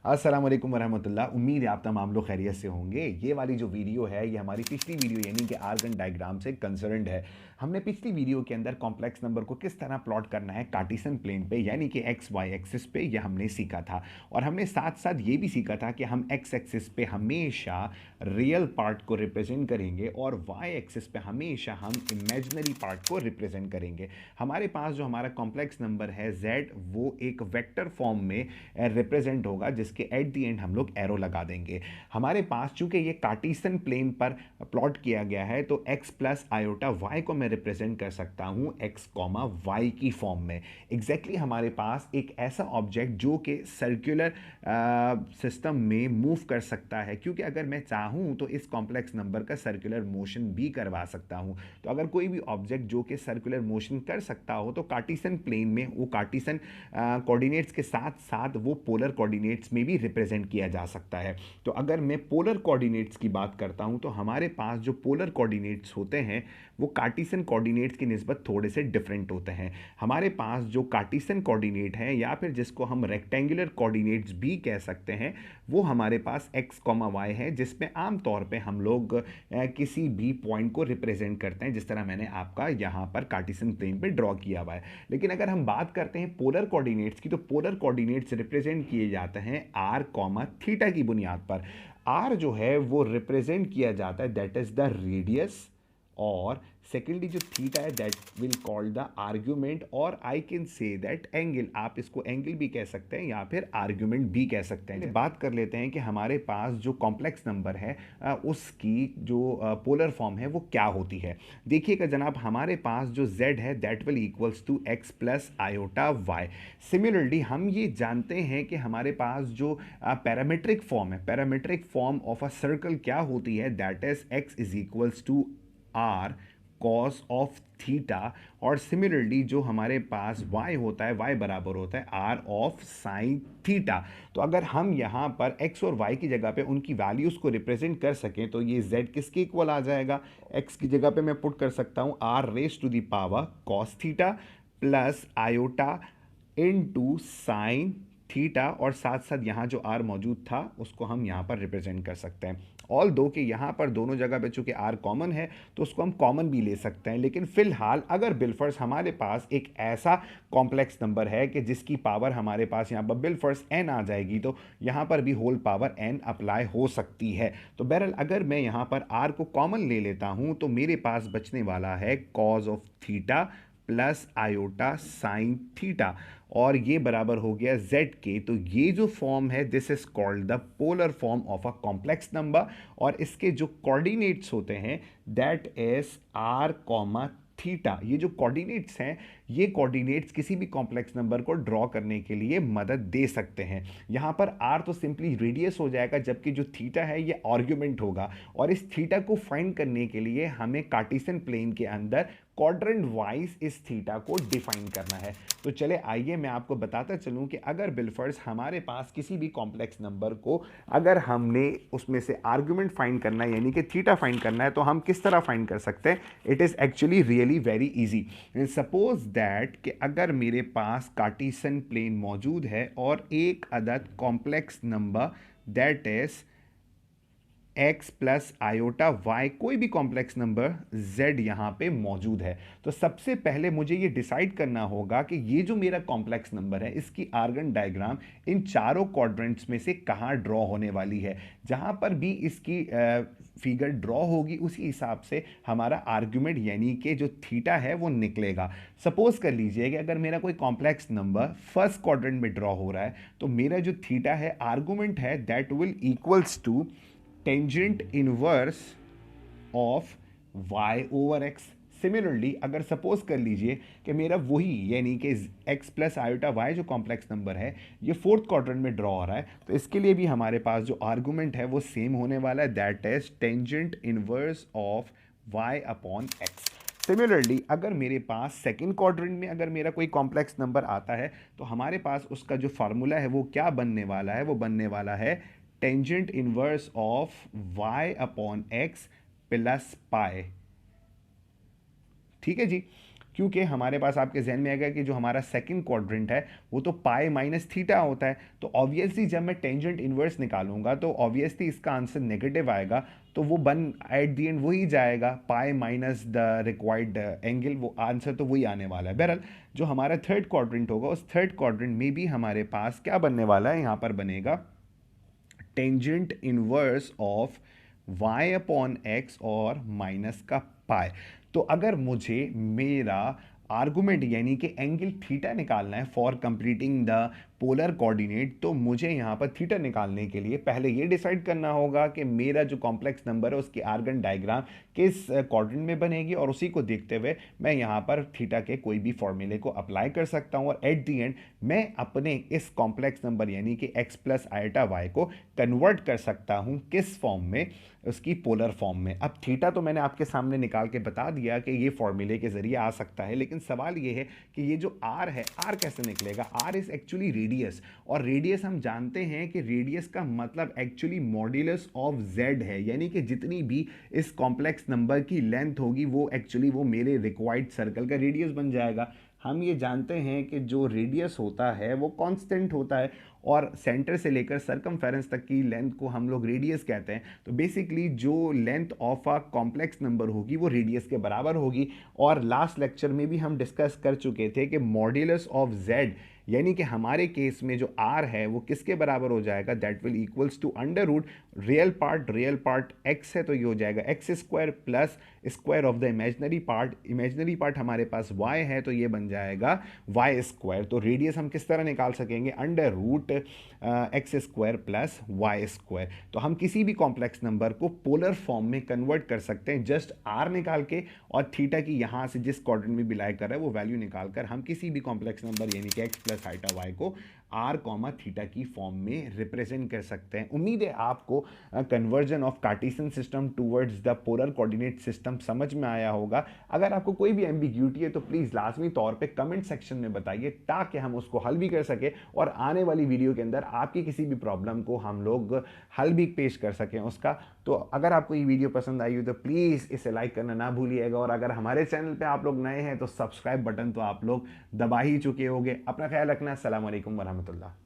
अस्सलाम वालेकुम वरहमतुल्लाह। उम्मीद है आप तमाम लोग खैरियत से होंगे। ये वाली जो वीडियो है ये हमारी पिछली वीडियो यानी कि आर्गन डायग्राम से कंसर्न्ड है। हमने पिछली वीडियो के अंदर कॉम्प्लेक्स नंबर को किस तरह प्लॉट करना है कार्टेशियन प्लेन पे यानी कि एक्स वाई एक्सिस पे, यह हमने सीखा था। और हमने साथ साथ ये भी सीखा था कि हम एक्स एक्सिस पे हमेशा रियल पार्ट को रिप्रेजेंट करेंगे और वाई एक्सिस पे हमेशा हम इमेजिनरी पार्ट को रिप्रेजेंट करेंगे। हमारे पास जो हमारा कॉम्प्लेक्स नंबर है z, वो एक वेक्टर फॉर्म में रिप्रेजेंट होगा जिसके एट द एंड हम लोग एरो लगा देंगे। हमारे पास चूंकि ये कार्टेशियन प्लेन पर प्लॉट किया गया है तो x प्लस आयोटा y को मैं रिप्रेजेंट कर सकता हूं x कॉमा y की फॉर्म में। एग्जैक्टली हमारे पास एक ऐसा ऑब्जेक्ट जो कि सर्कुलर सिस्टम में मूव कर सकता है, क्योंकि अगर मैं चाहूं तो इस कॉम्प्लेक्स नंबर का सर्कुलर मोशन भी करवा सकता हूं। तो अगर कोई भी ऑब्जेक्ट जो कि सर्कुलर मोशन कर सकता हो तो कार्टेशियन प्लेन में वो कार्टेशियन कोऑर्डिनेट्स के साथ साथ वो पोलर कोऑर्डिनेट्स में भी रिप्रेजेंट किया जा सकता है। तो अगर मैं पोलर कोऑर्डिनेट्स की बात करता हूं तो हमारे पास जो पोलर कोऑर्डिनेट्स होते हैं वो कार्टेशियन कोऑर्डिनेट्स की निस्बत थोड़े से डिफरेंट होते हैं। हमारे पास जो कार्टेशियन कोऑर्डिनेट है या फिर जिसको हम रेक्टेंगुलर कोऑर्डिनेट्स भी कह सकते हैं, वो हमारे पास x कॉमा वाई है, जिसमें आमतौर पे हम लोग किसी भी पॉइंट को रिप्रेजेंट करते हैं, जिस तरह मैंने आपका यहाँ पर कार्टेशियन प्लेन पे ड्रॉ किया हुआ है। लेकिन अगर हम बात करते हैं पोलर कोऑर्डिनेट्स की तो पोलर कोऑर्डिनेट्स रिप्रेजेंट किए जाते हैं r कॉमा थीटा की बुनियाद पर। r जो है वो रिप्रेजेंट किया जाता है दैट इज द रेडियस, और सेकेंडली जो थीटा है that will called the argument, और I can say that angle, आप इसको एंगल भी कह सकते हैं या फिर आर्ग्यूमेंट भी कह सकते हैं। बात कर लेते हैं कि हमारे पास जो कॉम्प्लेक्स नंबर है उसकी जो पोलर फॉर्म है वो क्या होती है। देखिएगा जनाब, हमारे पास जो z है that will equals to x plus iota y। Similarly हम ये जानते हैं कि हमारे पास जो पैरामीट्रिक फॉर्म है, parametric form of a circle क्या होती है, that is x is equals to r cos of theta, और सिमिलरली जो हमारे पास y होता है, y बराबर होता है r ऑफ साइन थीटा। तो अगर हम यहाँ पर x और y की जगह पे उनकी वैल्यूज़ को रिप्रेजेंट कर सकें तो ये z किसके इक्वल आ जाएगा, x की जगह पे मैं पुट कर सकता हूँ r raise to the power cos theta plus iota into sine theta, और साथ साथ यहाँ जो r मौजूद था उसको हम यहाँ पर रिप्रेजेंट कर सकते हैं। ऑल दो कि यहाँ पर दोनों जगह पे चूंकि r कॉमन है तो उसको हम कॉमन भी ले सकते हैं। लेकिन फिलहाल अगर बिलफर्स हमारे पास एक ऐसा कॉम्प्लेक्स नंबर है कि जिसकी पावर हमारे पास यहाँ पर बिलफर्स n आ जाएगी तो यहाँ पर भी होल पावर n अप्लाई हो सकती है। तो बहरहाल अगर मैं यहाँ पर r को कॉमन ले लेता हूँ तो मेरे पास बचने वाला है cause of theta plus iota sine theta, और ये बराबर हो गया z के। तो ये जो फॉर्म है this is called the polar form of a complex number, और इसके जो कोऑर्डिनेट्स होते हैं that is r comma theta. ये जो कोऑर्डिनेट्स हैं ये कोऑर्डिनेट्स किसी भी कॉम्प्लेक्स नंबर को ड्रॉ करने के लिए मदद दे सकते हैं। यहाँ पर r तो सिंपली रेडियस हो जाएगा, जबकि जो थीटा है ये आर्ग्यूमेंट होगा, और इस थीटा को फाइंड करने के लिए हमें कार्टेशियन प्लेन के अंदर क्वाड्रेंट वाइज इस थीटा को डिफाइन करना है। तो चले आइए मैं आपको बताता चलूं कि अगर बिलफर्स हमारे पास किसी भी कॉम्प्लेक्स नंबर को अगर हमने उसमें से आर्गुमेंट फाइंड करना है यानी कि थीटा फाइंड करना है तो हम किस तरह फाइंड कर सकते हैं। It is actually really very easy. Suppose that कि अगर मेरे पास कार्टेशियन प्लेन मौजूद है और एक अदद complex number that is x plus iota y, कोई भी कॉम्प्लेक्स नंबर z यहाँ पे मौजूद है, तो सबसे पहले मुझे ये डिसाइड करना होगा कि ये जो मेरा कॉम्प्लेक्स नंबर है इसकी आर्गन डायग्राम इन चारों क्वाड्रेंट्स में से कहाँ ड्रॉ होने वाली है। जहाँ पर भी इसकी फिगर ड्रॉ होगी उसी हिसाब से हमारा आर्ग्यूमेंट यानी कि जो थीटा है वो निकलेगा। सपोज कर लीजिए कि अगर मेरा कोई कॉम्प्लेक्स नंबर फर्स्ट क्वाड्रेंट में ड्रॉ हो रहा है तो मेरा जो थीटा है आर्गूमेंट है that will equals to tangent inverse of y over x। Similarly अगर सपोज कर लीजिए कि मेरा वही यानी कि x प्लस आयोटा y जो कॉम्प्लेक्स नंबर है ये फोर्थ क्वाड्रेंट में ड्रॉ हो रहा है, तो इसके लिए भी हमारे पास जो आर्गुमेंट है वो सेम होने वाला है, that is tangent inverse of y upon x। Similarly अगर मेरे पास सेकेंड क्वाड्रेंट में अगर मेरा कोई कॉम्प्लेक्स नंबर आता है तो हमारे पास उसका जो फार्मूला है वो क्या बनने वाला है, वो बनने वाला है tangent inverse of y upon x plus pi. ठीक है जी। क्योंकि हमारे पास आपके जहन में आएगा कि जो हमारा सेकंड क्वाड्रेंट है वो तो पाई माइनस थीटा होता है, तो ऑब्वियसली जब मैं टेंजेंट इनवर्स निकालूंगा तो ऑब्वियसली इसका आंसर नेगेटिव आएगा, तो वो बन एट दी एंड वही जाएगा, pi minus the required angle, वो आंसर तो वही आने वाला है। बहरहाल जो हमारा थर्ड क्वाड्रेंट होगा उस थर्ड क्वाड्रेंट में भी हमारे पास क्या बनने वाला है, यहाँ पर बनेगा tangent inverse of y upon x और माइनस का पाई। तो अगर मुझे मेरा आर्गुमेंट यानी कि एंगल थीटा निकालना है for completing the polar coordinate, तो मुझे यहाँ पर थीटा निकालने के लिए पहले ये डिसाइड करना होगा कि मेरा जो कॉम्प्लेक्स नंबर है उसकी आर्गन डायग्राम किस क्वाड्रेंट में बनेगी, और उसी को देखते हुए मैं यहाँ पर थीटा के कोई भी फॉर्मूले को अप्लाई कर सकता हूँ, और एट दी एंड मैं अपने इस कॉम्प्लेक्स नंबर यानी कि x प्लस आयटा वाई को कन्वर्ट कर सकता हूँ किस फॉर्म में, उसकी पोलर फॉर्म में। अब थीटा तो मैंने आपके सामने निकाल के बता दिया कि ये फॉर्मूले के जरिए आ सकता है, लेकिन सवाल ये है कि ये जो r है r कैसे निकलेगा। r इज एक्चुअली रेडियस, और रेडियस हम जानते हैं कि रेडियस का मतलब एक्चुअली मॉड्यूलस ऑफ z है, यानी कि जितनी भी इस कॉम्प्लेक्स नंबर की लेंथ होगी वो एक्चुअली वो मेरे रिक्वायर्ड सर्कल का रेडियस बन जाएगा। हम ये जानते हैं कि जो रेडियस होता है वो कांस्टेंट होता है, और सेंटर से लेकर सरकमफेरेंस तक की लेंथ को हम लोग रेडियस कहते हैं। तो बेसिकली जो length of a complex number होगी वो रेडियस के बराबर होगी, और लास्ट लेक्चर में भी हम डिस्कस कर चुके थे कि मॉड्यूलस ऑफ जेड यानी कि हमारे केस में जो r है वो किसके बराबर हो जाएगा, that will equals to under root real part x है तो ये हो जाएगा x square plus square of the imaginary part हमारे पास y है तो ये बन जाएगा y स्क्वायर। तो रेडियस हम किस तरह निकाल सकेंगे, under root x square plus y square. तो हम किसी भी कॉम्प्लेक्स नंबर को पोलर फॉर्म में कन्वर्ट कर सकते हैं जस्ट r निकाल के, और थीटा की यहाँ से जिस क्वाड्रेंट में बिलाई कर रहा है वो वैल्यू निकाल कर हम किसी भी कॉम्प्लेक्स नंबर यानी कि x प्लस आइटा वाई को r कॉमा थीटा की फॉर्म में रिप्रेजेंट कर सकते हैं। उम्मीद है आपको conversion of Cartesian system towards the polar coordinate system समझ में आया होगा। अगर आपको कोई भी एम्बिग्यूटी है तो प्लीज़ लाजमी तौर पे कमेंट सेक्शन में बताइए ताकि हम उसको हल भी कर सकें, और आने वाली वीडियो के अंदर आपकी किसी भी प्रॉब्लम को हम लोग हल भी पेश कर सकें उसका। तो अगर आपको ये वीडियो पसंद आई हो तो प्लीज़ इसे लाइक करना ना भूलिएगा, और अगर हमारे चैनल पर आप लोग नए हैं तो सब्सक्राइब बटन तो आप लोग दबा ही चुके होंगे। अपना ख्याल रखना। अस्सलाम वालेकुम वरहमतुल्लाह।